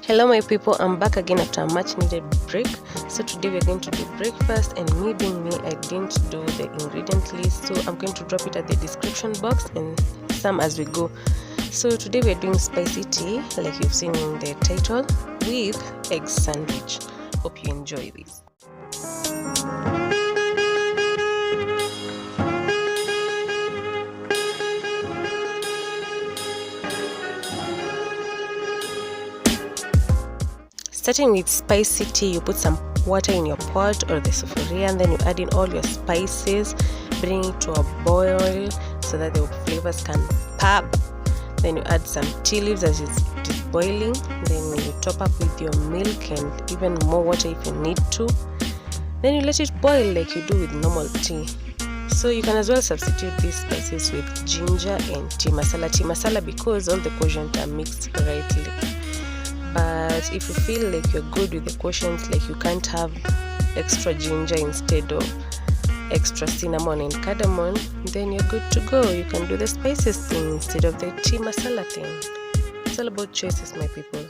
Hello my people, I'm back again after a much needed break. So today we're going to do breakfast, and me being me, I didn't do the ingredient list, so I'm going to drop it at the description box and some as we go. So today we're doing spicy tea like you've seen in the title with egg sandwich. Hope you enjoy this. Starting with spicy tea, you put some water in your pot or the sufuria, and then you add in all your spices, bring it to a boil so that the flavors can pop. Then you add some tea leaves as it is boiling. Then you top up with your milk and even more water if you need to. Then you let it boil like you do with normal tea. So you can as well substitute these spices with ginger and tea masala because all the quotient are mixed rightly. But if you feel like you're good with the quotient, like you can't have extra ginger instead of extra cinnamon and cardamom, then you're good to go. You can do the spices thing instead of the tea masala thing. It's all about choices, my people.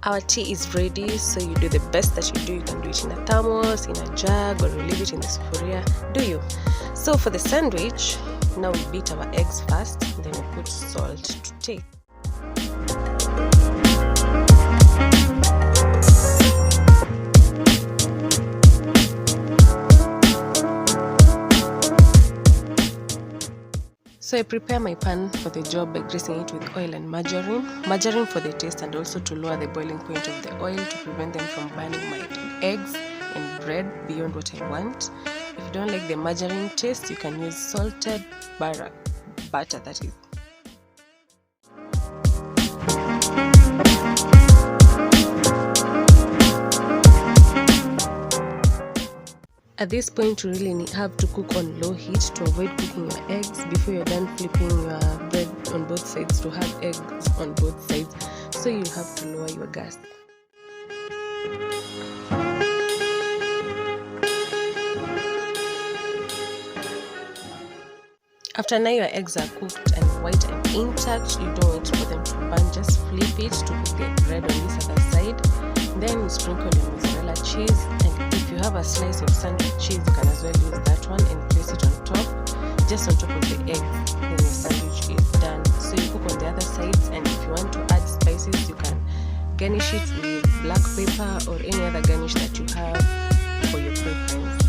Our tea is ready, so you do the best that you do. You can do it in a thermos, in a jug, or you leave it in the sufuria. Do you? So for the sandwich, now we beat our eggs first, then we put salt to taste. So I prepare my pan for the job by greasing it with oil and margarine. Margarine for the taste and also to lower the boiling point of the oil to prevent them from burning my eggs and bread beyond what I want. If you don't like the margarine taste, you can use salted butter, that is. At this point, you really have to cook on low heat to avoid cooking your eggs before you're done flipping your bread on both sides to have eggs on both sides. So you have to lower your gas. After now your eggs are cooked and white and intact, you don't wait for them to burn, just flip it to cook the bread on this other side. Then you sprinkle your mozzarella cheese, and if you have a slice of sandwich cheese, you can as well use that one and place it on top, just on top of the egg. Then your sandwich is done. So you cook on the other sides, and if you want to add spices, you can garnish it with black pepper or any other garnish that you have for your preference.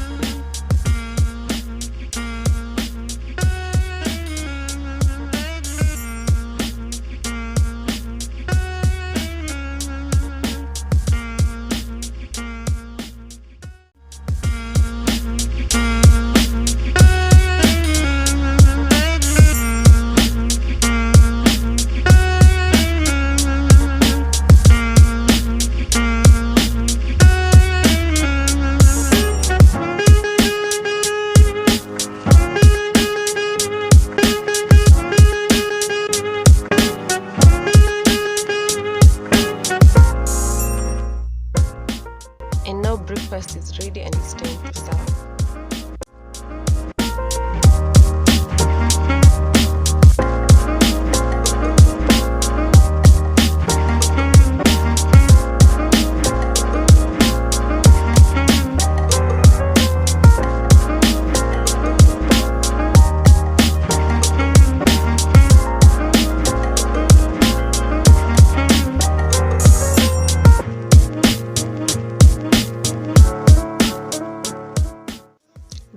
And now breakfast is ready and it's time to serve.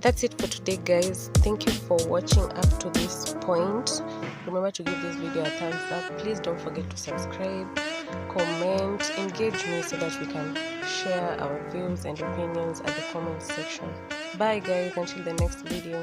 That's it for today, guys. Thank you for watching up to this point. Remember to give this video a thumbs up. Please don't forget to subscribe, comment, engage me so that we can share our views and opinions at the comment section. Bye guys, until the next video.